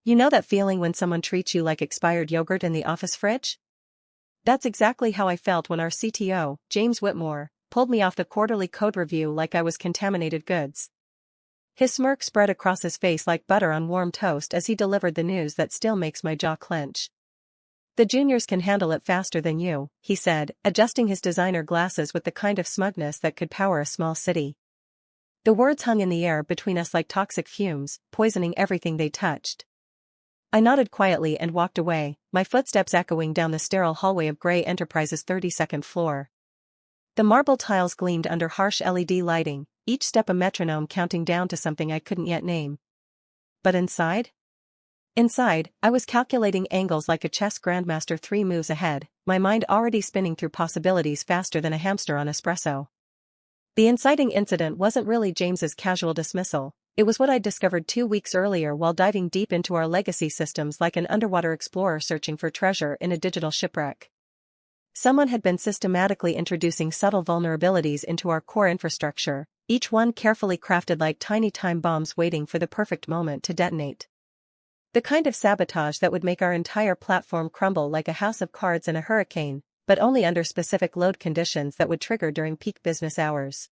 You know that feeling when someone treats you like expired yogurt in the office fridge? That's exactly how I felt when our CTO, James Whitmore, pulled me off the quarterly code review like I was contaminated goods. His smirk spread across his face like butter on warm toast as he delivered the news that still makes my jaw clench. "The juniors can handle it faster than you," he said, adjusting his designer glasses with the kind of smugness that could power a small city. The words hung in the air between us like toxic fumes, poisoning everything they touched. I nodded quietly and walked away, my footsteps echoing down the sterile hallway of Gray Enterprise's 32nd floor. The marble tiles gleamed under harsh LED lighting, each step a metronome counting down to something I couldn't yet name. But inside? Inside, I was calculating angles like a chess grandmaster 3 moves ahead, my mind already spinning through possibilities faster than a hamster on espresso. The inciting incident wasn't really James's casual dismissal, it was what I'd discovered 2 weeks earlier while diving deep into our legacy systems like an underwater explorer searching for treasure in a digital shipwreck. Someone had been systematically introducing subtle vulnerabilities into our core infrastructure, each one carefully crafted like tiny time bombs waiting for the perfect moment to detonate. The kind of sabotage that would make our entire platform crumble like a house of cards in a hurricane, but only under specific load conditions that would trigger during peak business hours.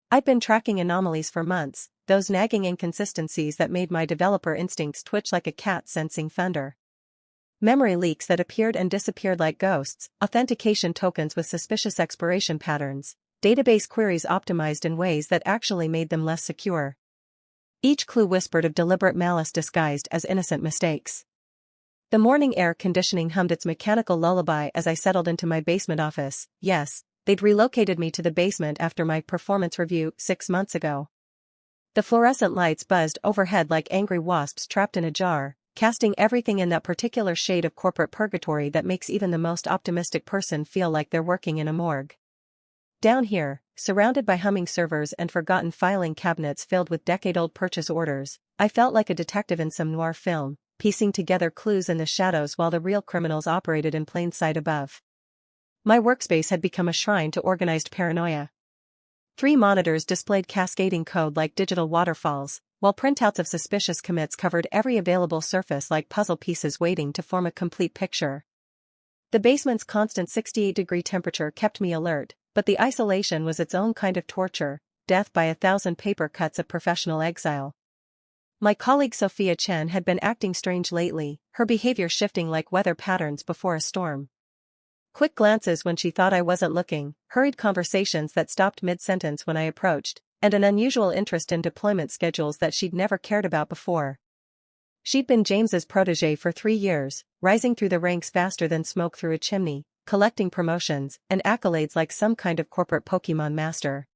I'd been tracking anomalies for months, those nagging inconsistencies that made my developer instincts twitch like a cat sensing thunder. Memory leaks that appeared and disappeared like ghosts, authentication tokens with suspicious expiration patterns, database queries optimized in ways that actually made them less secure. Each clue whispered of deliberate malice disguised as innocent mistakes. The morning air conditioning hummed its mechanical lullaby as I settled into my basement office. Yes, they'd relocated me to the basement after my performance review 6 months ago. The fluorescent lights buzzed overhead like angry wasps trapped in a jar, casting everything in that particular shade of corporate purgatory that makes even the most optimistic person feel like they're working in a morgue. Down here, surrounded by humming servers and forgotten filing cabinets filled with decade-old purchase orders, I felt like a detective in some noir film, piecing together clues in the shadows while the real criminals operated in plain sight above. My workspace had become a shrine to organized paranoia. 3 monitors displayed cascading code like digital waterfalls, while printouts of suspicious commits covered every available surface like puzzle pieces waiting to form a complete picture. The basement's constant 68-degree temperature kept me alert, but the isolation was its own kind of torture, death by 1,000 paper cuts of professional exile. My colleague Sophia Chen had been acting strange lately, her behavior shifting like weather patterns before a storm. Quick glances when she thought I wasn't looking, hurried conversations that stopped mid-sentence when I approached, and an unusual interest in deployment schedules that she'd never cared about before. She'd been James's protégé for 3 years, rising through the ranks faster than smoke through a chimney, collecting promotions and accolades like some kind of corporate Pokemon master.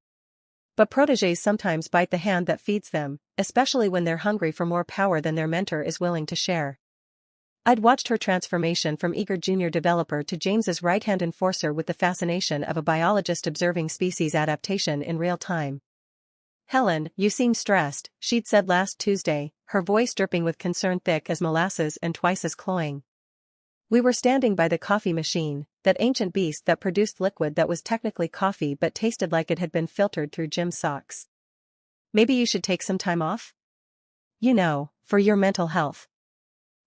But protégés sometimes bite the hand that feeds them, especially when they're hungry for more power than their mentor is willing to share. I'd watched her transformation from eager junior developer to James's right-hand enforcer with the fascination of a biologist observing species adaptation in real time. "Helen, you seem stressed," she'd said last Tuesday, her voice dripping with concern thick as molasses and twice as cloying. We were standing by the coffee machine, that ancient beast that produced liquid that was technically coffee but tasted like it had been filtered through Jim's socks. "Maybe you should take some time off? You know, for your mental health."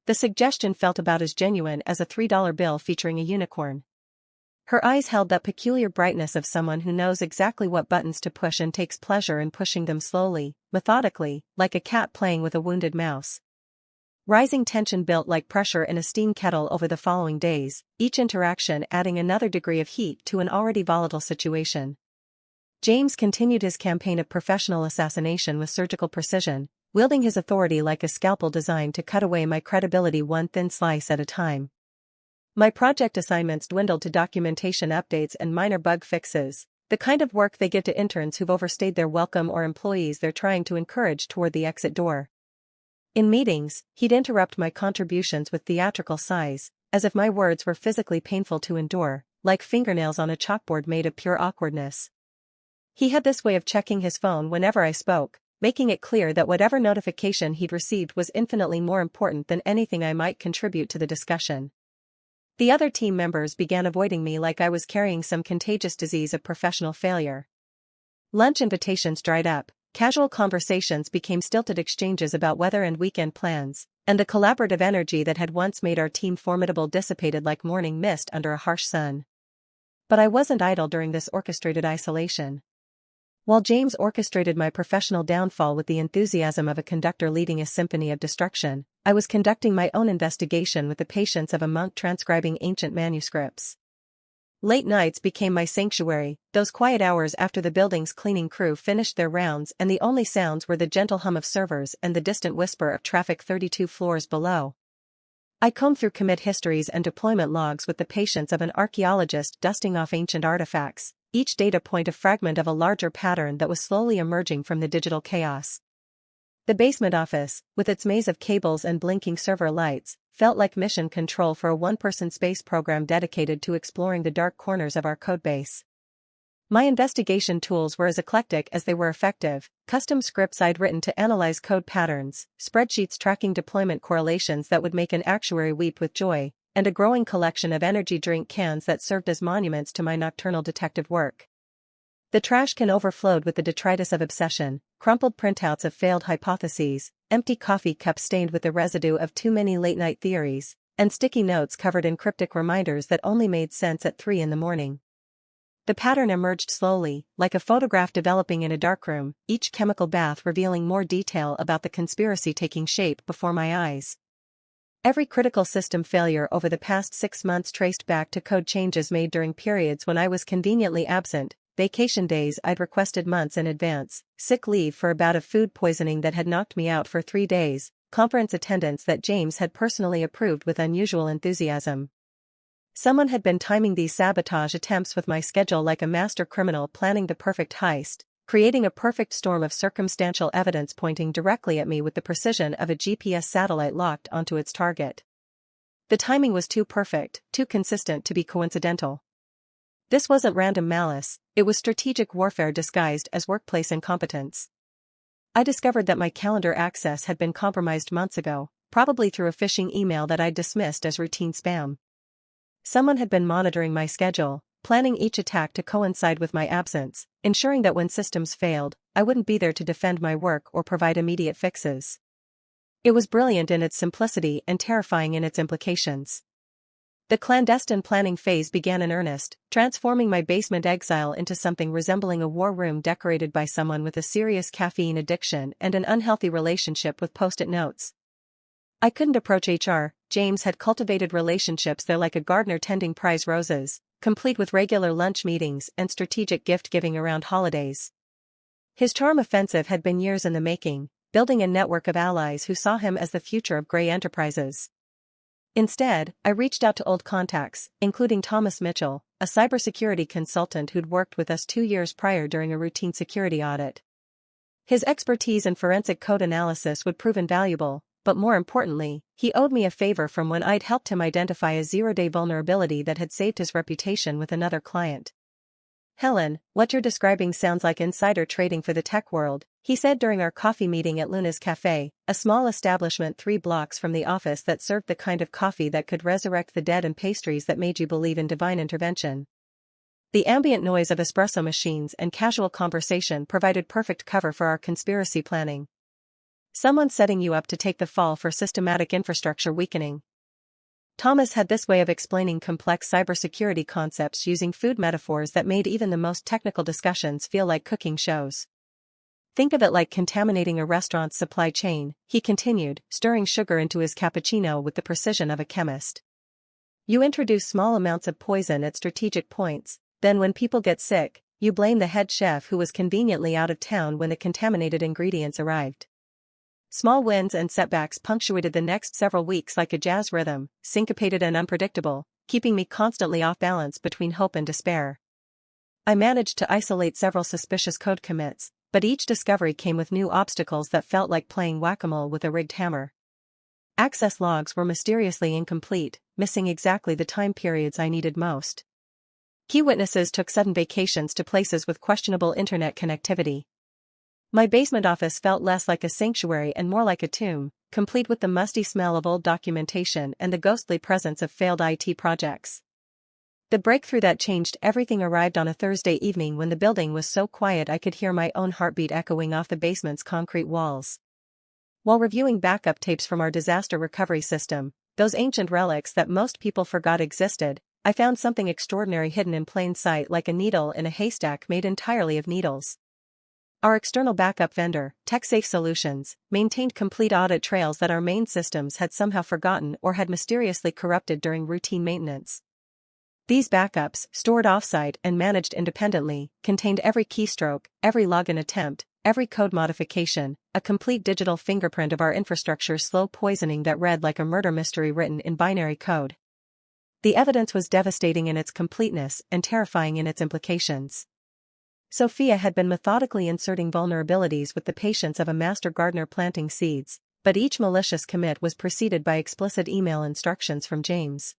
The suggestion felt about as genuine as a $3 bill featuring a unicorn. Her eyes held that peculiar brightness of someone who knows exactly what buttons to push and takes pleasure in pushing them slowly, methodically, like a cat playing with a wounded mouse. Rising tension built like pressure in a steam kettle over the following days, each interaction adding another degree of heat to an already volatile situation. James continued his campaign of professional assassination with surgical precision, wielding his authority like a scalpel designed to cut away my credibility one thin slice at a time. My project assignments dwindled to documentation updates and minor bug fixes, the kind of work they give to interns who've overstayed their welcome or employees they're trying to encourage toward the exit door. In meetings, he'd interrupt my contributions with theatrical sighs, as if my words were physically painful to endure, like fingernails on a chalkboard made of pure awkwardness. He had this way of checking his phone whenever I spoke, making it clear that whatever notification he'd received was infinitely more important than anything I might contribute to the discussion. The other team members began avoiding me like I was carrying some contagious disease of professional failure. Lunch invitations dried up, casual conversations became stilted exchanges about weather and weekend plans, and the collaborative energy that had once made our team formidable dissipated like morning mist under a harsh sun. But I wasn't idle during this orchestrated isolation. While James orchestrated my professional downfall with the enthusiasm of a conductor leading a symphony of destruction, I was conducting my own investigation with the patience of a monk transcribing ancient manuscripts. Late nights became my sanctuary, those quiet hours after the building's cleaning crew finished their rounds and the only sounds were the gentle hum of servers and the distant whisper of traffic 32 floors below. I combed through commit histories and deployment logs with the patience of an archaeologist dusting off ancient artifacts, each data point a fragment of a larger pattern that was slowly emerging from the digital chaos. The basement office, with its maze of cables and blinking server lights, felt like mission control for a one-person space program dedicated to exploring the dark corners of our codebase. My investigation tools were as eclectic as they were effective: custom scripts I'd written to analyze code patterns, spreadsheets tracking deployment correlations that would make an actuary weep with joy, and a growing collection of energy drink cans that served as monuments to my nocturnal detective work. The trash can overflowed with the detritus of obsession, crumpled printouts of failed hypotheses, empty coffee cups stained with the residue of too many late-night theories, and sticky notes covered in cryptic reminders that only made sense at 3 in the morning. The pattern emerged slowly, like a photograph developing in a darkroom, each chemical bath revealing more detail about the conspiracy taking shape before my eyes. Every critical system failure over the past 6 months traced back to code changes made during periods when I was conveniently absent, vacation days I'd requested months in advance, sick leave for a bout of food poisoning that had knocked me out for 3 days, conference attendance that James had personally approved with unusual enthusiasm. Someone had been timing these sabotage attempts with my schedule like a master criminal planning the perfect heist, creating a perfect storm of circumstantial evidence pointing directly at me with the precision of a GPS satellite locked onto its target. The timing was too perfect, too consistent to be coincidental. This wasn't random malice, it was strategic warfare disguised as workplace incompetence. I discovered that my calendar access had been compromised months ago, probably through a phishing email that I'd dismissed as routine spam. Someone had been monitoring my schedule, planning each attack to coincide with my absence, ensuring that when systems failed, I wouldn't be there to defend my work or provide immediate fixes. It was brilliant in its simplicity and terrifying in its implications. The clandestine planning phase began in earnest, transforming my basement exile into something resembling a war room decorated by someone with a serious caffeine addiction and an unhealthy relationship with post-it notes. I couldn't approach HR. James had cultivated relationships there like a gardener tending prize roses, complete with regular lunch meetings and strategic gift-giving around holidays. His charm offensive had been years in the making, building a network of allies who saw him as the future of Grey Enterprises. Instead, I reached out to old contacts, including Thomas Mitchell, a cybersecurity consultant who'd worked with us 2 years prior during a routine security audit. His expertise in forensic code analysis would prove invaluable, but more importantly, he owed me a favor from when I'd helped him identify a zero-day vulnerability that had saved his reputation with another client. "Helen, what you're describing sounds like insider trading for the tech world," he said during our coffee meeting at Luna's Cafe, a small establishment 3 blocks from the office that served the kind of coffee that could resurrect the dead and pastries that made you believe in divine intervention. The ambient noise of espresso machines and casual conversation provided perfect cover for our conspiracy planning. Someone setting you up to take the fall for systematic infrastructure weakening. Thomas had this way of explaining complex cybersecurity concepts using food metaphors that made even the most technical discussions feel like cooking shows. "Think of it like contaminating a restaurant's supply chain," he continued, stirring sugar into his cappuccino with the precision of a chemist. "You introduce small amounts of poison at strategic points, then when people get sick, you blame the head chef who was conveniently out of town when the contaminated ingredients arrived." Small wins and setbacks punctuated the next several weeks like a jazz rhythm, syncopated and unpredictable, keeping me constantly off balance between hope and despair. I managed to isolate several suspicious code commits, but each discovery came with new obstacles that felt like playing whack-a-mole with a rigged hammer. Access logs were mysteriously incomplete, missing exactly the time periods I needed most. Key witnesses took sudden vacations to places with questionable internet connectivity. My basement office felt less like a sanctuary and more like a tomb, complete with the musty smell of old documentation and the ghostly presence of failed IT projects. The breakthrough that changed everything arrived on a Thursday evening when the building was so quiet I could hear my own heartbeat echoing off the basement's concrete walls. While reviewing backup tapes from our disaster recovery system, those ancient relics that most people forgot existed, I found something extraordinary hidden in plain sight, like a needle in a haystack made entirely of needles. Our external backup vendor, TechSafe Solutions, maintained complete audit trails that our main systems had somehow forgotten or had mysteriously corrupted during routine maintenance. These backups, stored offsite and managed independently, contained every keystroke, every login attempt, every code modification, a complete digital fingerprint of our infrastructure's slow poisoning that read like a murder mystery written in binary code. The evidence was devastating in its completeness and terrifying in its implications. Sophia had been methodically inserting vulnerabilities with the patience of a master gardener planting seeds, but each malicious commit was preceded by explicit email instructions from James.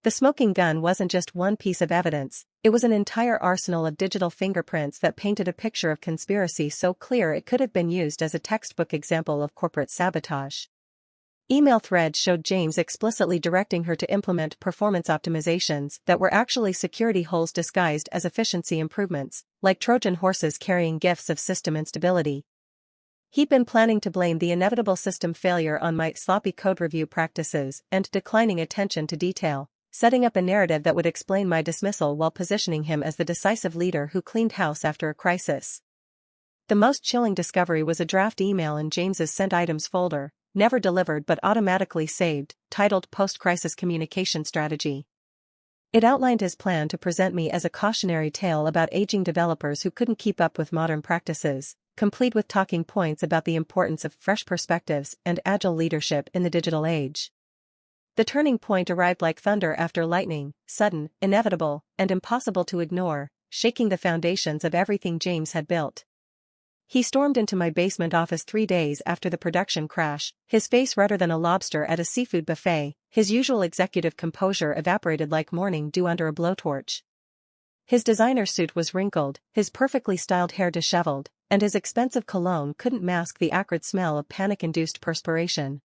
The smoking gun wasn't just one piece of evidence, it was an entire arsenal of digital fingerprints that painted a picture of conspiracy so clear it could have been used as a textbook example of corporate sabotage. Email threads showed James explicitly directing her to implement performance optimizations that were actually security holes disguised as efficiency improvements, like Trojan horses carrying gifts of system instability. He'd been planning to blame the inevitable system failure on my sloppy code review practices and declining attention to detail, setting up a narrative that would explain my dismissal while positioning him as the decisive leader who cleaned house after a crisis. The most chilling discovery was a draft email in James's sent items folder, never delivered but automatically saved, titled Post-Crisis Communication Strategy. It outlined his plan to present me as a cautionary tale about aging developers who couldn't keep up with modern practices, complete with talking points about the importance of fresh perspectives and agile leadership in the digital age. The turning point arrived like thunder after lightning, sudden, inevitable, and impossible to ignore, shaking the foundations of everything James had built. He stormed into my basement office 3 days after the production crash, his face redder than a lobster at a seafood buffet, his usual executive composure evaporated like morning dew under a blowtorch. His designer suit was wrinkled, his perfectly styled hair disheveled, and his expensive cologne couldn't mask the acrid smell of panic-induced perspiration.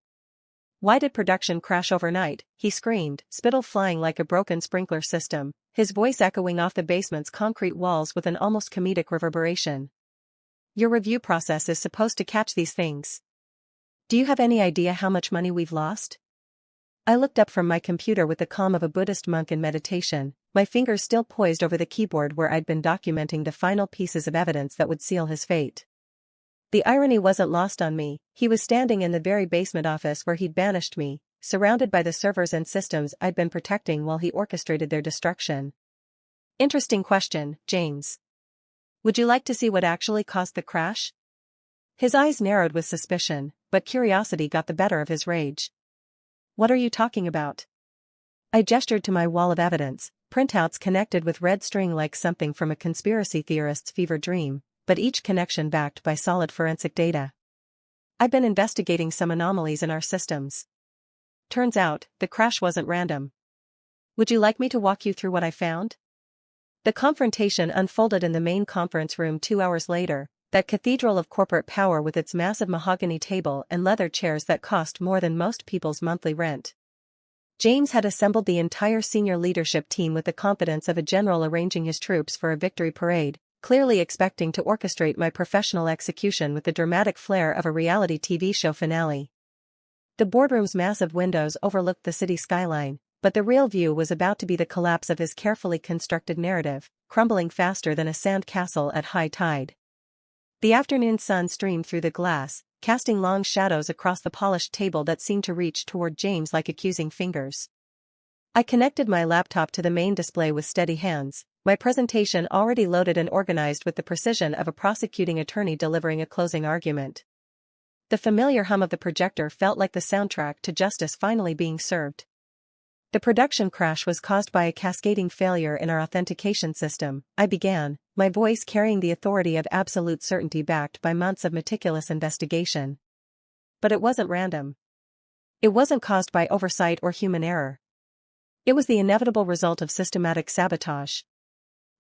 "Why did production crash overnight?" he screamed, spittle flying like a broken sprinkler system, his voice echoing off the basement's concrete walls with an almost comedic reverberation. "Your review process is supposed to catch these things. Do you have any idea how much money we've lost?" I looked up from my computer with the calm of a Buddhist monk in meditation, my fingers still poised over the keyboard where I'd been documenting the final pieces of evidence that would seal his fate. The irony wasn't lost on me. He was standing in the very basement office where he'd banished me, surrounded by the servers and systems I'd been protecting while he orchestrated their destruction. "Interesting question, James. Would you like to see what actually caused the crash?" His eyes narrowed with suspicion, but curiosity got the better of his rage. "What are you talking about?" I gestured to my wall of evidence, printouts connected with red string like something from a conspiracy theorist's fever dream, but each connection backed by solid forensic data. I've been investigating some anomalies in our systems. Turns out, the crash wasn't random. Would you like me to walk you through what I found? The confrontation unfolded in the main conference room 2 hours later, that cathedral of corporate power with its massive mahogany table and leather chairs that cost more than most people's monthly rent. James had assembled the entire senior leadership team with the confidence of a general arranging his troops for a victory parade, clearly expecting to orchestrate my professional execution with the dramatic flair of a reality TV show finale. The boardroom's massive windows overlooked the city skyline, but the real view was about to be the collapse of his carefully constructed narrative, crumbling faster than a sand castle at high tide. The afternoon sun streamed through the glass, casting long shadows across the polished table that seemed to reach toward James like accusing fingers. I connected my laptop to the main display with steady hands, my presentation already loaded and organized with the precision of a prosecuting attorney delivering a closing argument. The familiar hum of the projector felt like the soundtrack to justice finally being served. The production crash was caused by a cascading failure in our authentication system, I began, my voice carrying the authority of absolute certainty backed by months of meticulous investigation. But it wasn't random. It wasn't caused by oversight or human error. It was the inevitable result of systematic sabotage.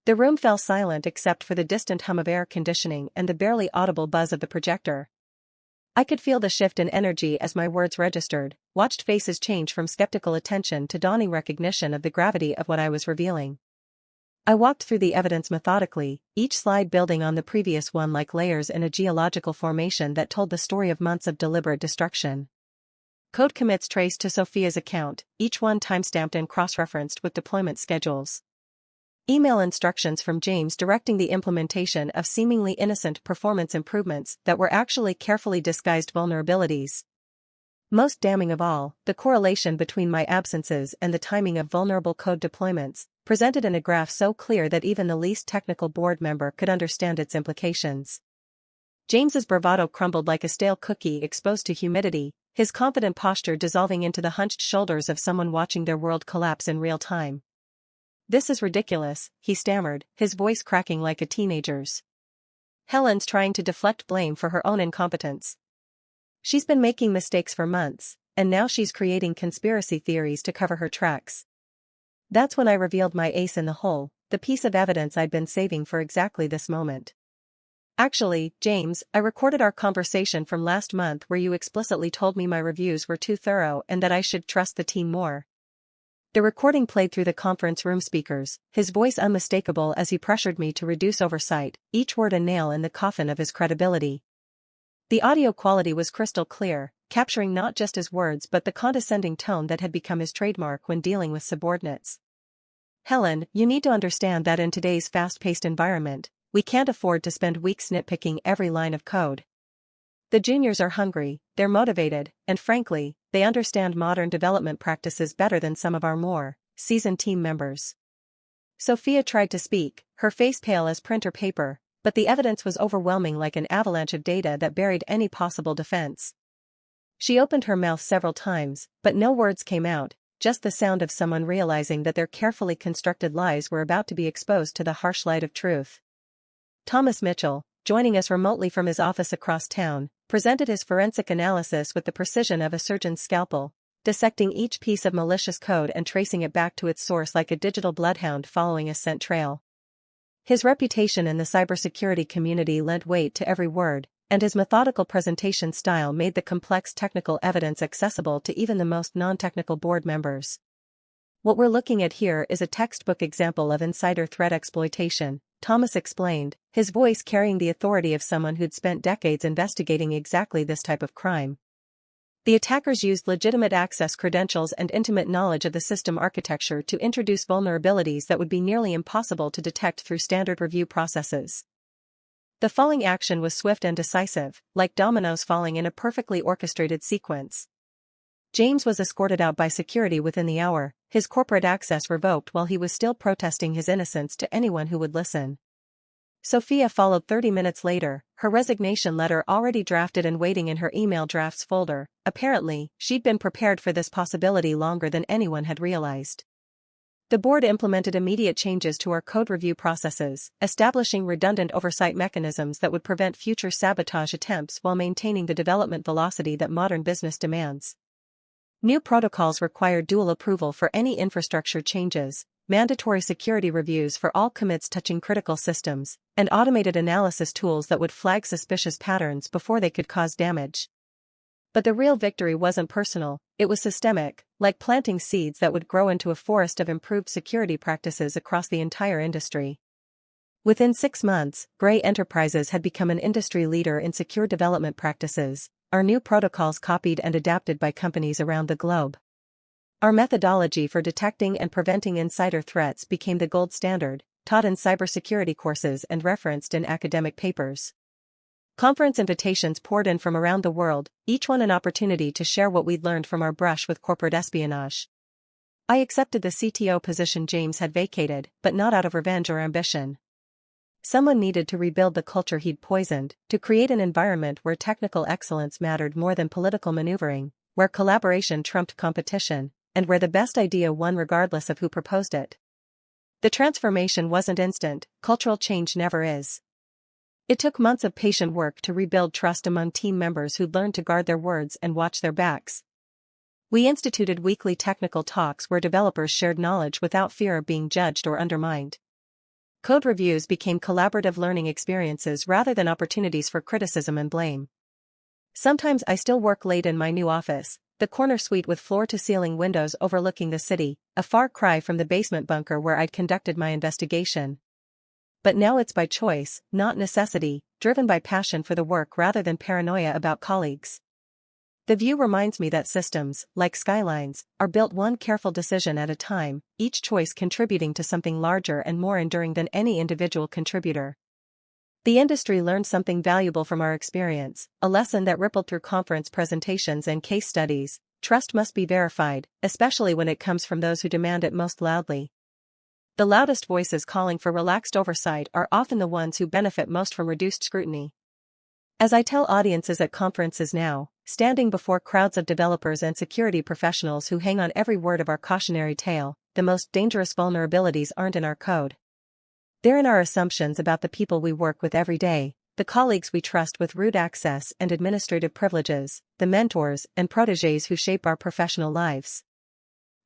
The room fell silent except for the distant hum of air conditioning and the barely audible buzz of the projector. I could feel the shift in energy as my words registered, watched faces change from skeptical attention to dawning recognition of the gravity of what I was revealing. I walked through the evidence methodically, each slide building on the previous one like layers in a geological formation that told the story of months of deliberate destruction. Code commits traced to Sophia's account, each one timestamped and cross-referenced with deployment schedules. Email instructions from James directing the implementation of seemingly innocent performance improvements that were actually carefully disguised vulnerabilities. Most damning of all, the correlation between my absences and the timing of vulnerable code deployments, presented in a graph so clear that even the least technical board member could understand its implications. James's bravado crumbled like a stale cookie exposed to humidity, his confident posture dissolving into the hunched shoulders of someone watching their world collapse in real time. "This is ridiculous," he stammered, his voice cracking like a teenager's. "Helen's trying to deflect blame for her own incompetence. She's been making mistakes for months, and now she's creating conspiracy theories to cover her tracks." That's when I revealed my ace in the hole, the piece of evidence I'd been saving for exactly this moment. "Actually, James, I recorded our conversation from last month where you explicitly told me my reviews were too thorough and that I should trust the team more." The recording played through the conference room speakers, his voice unmistakable as he pressured me to reduce oversight, each word a nail in the coffin of his credibility. The audio quality was crystal clear, capturing not just his words but the condescending tone that had become his trademark when dealing with subordinates. "Helen, you need to understand that in today's fast-paced environment, we can't afford to spend weeks nitpicking every line of code. The juniors are hungry, they're motivated, and frankly, they understand modern development practices better than some of our more seasoned team members." Sophia tried to speak, her face pale as printer paper, but the evidence was overwhelming like an avalanche of data that buried any possible defense. She opened her mouth several times, but no words came out, just the sound of someone realizing that their carefully constructed lies were about to be exposed to the harsh light of truth. Thomas Mitchell, joining us remotely from his office across town, presented his forensic analysis with the precision of a surgeon's scalpel, dissecting each piece of malicious code and tracing it back to its source like a digital bloodhound following a scent trail. His reputation in the cybersecurity community lent weight to every word, and his methodical presentation style made the complex technical evidence accessible to even the most non-technical board members. "What we're looking at here is a textbook example of insider threat exploitation," Thomas explained, his voice carrying the authority of someone who'd spent decades investigating exactly this type of crime. The attackers used legitimate access credentials and intimate knowledge of the system architecture to introduce vulnerabilities that would be nearly impossible to detect through standard review processes. The falling action was swift and decisive, like dominoes falling in a perfectly orchestrated sequence. James was escorted out by security within the hour, his corporate access revoked while he was still protesting his innocence to anyone who would listen. Sophia followed 30 minutes later, her resignation letter already drafted and waiting in her email drafts folder. Apparently, she'd been prepared for this possibility longer than anyone had realized. The board implemented immediate changes to our code review processes, establishing redundant oversight mechanisms that would prevent future sabotage attempts while maintaining the development velocity that modern business demands. New protocols required dual approval for any infrastructure changes, mandatory security reviews for all commits touching critical systems, and automated analysis tools that would flag suspicious patterns before they could cause damage. But the real victory wasn't personal, it was systemic, like planting seeds that would grow into a forest of improved security practices across the entire industry. Within 6 months, Gray Enterprises had become an industry leader in secure development practices, our new protocols copied and adapted by companies around the globe. Our methodology for detecting and preventing insider threats became the gold standard, taught in cybersecurity courses and referenced in academic papers. Conference invitations poured in from around the world, each one an opportunity to share what we'd learned from our brush with corporate espionage. I accepted the CTO position James had vacated, but not out of revenge or ambition. Someone needed to rebuild the culture he'd poisoned, to create an environment where technical excellence mattered more than political maneuvering, where collaboration trumped competition, and where the best idea won regardless of who proposed it. The transformation wasn't instant, cultural change never is. It took months of patient work to rebuild trust among team members who'd learned to guard their words and watch their backs. We instituted weekly technical talks where developers shared knowledge without fear of being judged or undermined. Code reviews became collaborative learning experiences rather than opportunities for criticism and blame. Sometimes I still work late in my new office, The corner suite with floor-to-ceiling windows overlooking the city, a far cry from the basement bunker where I'd conducted my investigation. But now it's by choice, not necessity, driven by passion for the work rather than paranoia about colleagues. The view reminds me that systems, like skylines, are built one careful decision at a time, each choice contributing to something larger and more enduring than any individual contributor. The industry learned something valuable from our experience, a lesson that rippled through conference presentations and case studies. Trust must be verified, especially when it comes from those who demand it most loudly. The loudest voices calling for relaxed oversight are often the ones who benefit most from reduced scrutiny. As I tell audiences at conferences now, standing before crowds of developers and security professionals who hang on every word of our cautionary tale, the most dangerous vulnerabilities aren't in our code. They're in our assumptions about the people we work with every day, the colleagues we trust with root access and administrative privileges, the mentors and protégés who shape our professional lives.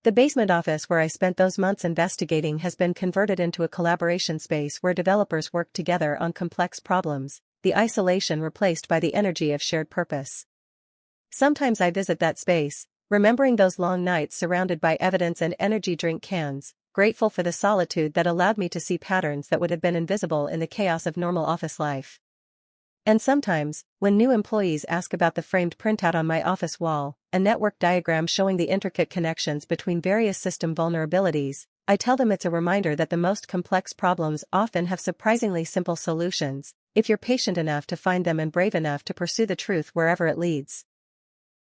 The basement office where I spent those months investigating has been converted into a collaboration space where developers work together on complex problems, the isolation replaced by the energy of shared purpose. Sometimes I visit that space, remembering those long nights surrounded by evidence and energy drink cans, grateful for the solitude that allowed me to see patterns that would have been invisible in the chaos of normal office life. And sometimes, when new employees ask about the framed printout on my office wall, a network diagram showing the intricate connections between various system vulnerabilities, I tell them it's a reminder that the most complex problems often have surprisingly simple solutions, if you're patient enough to find them and brave enough to pursue the truth wherever it leads.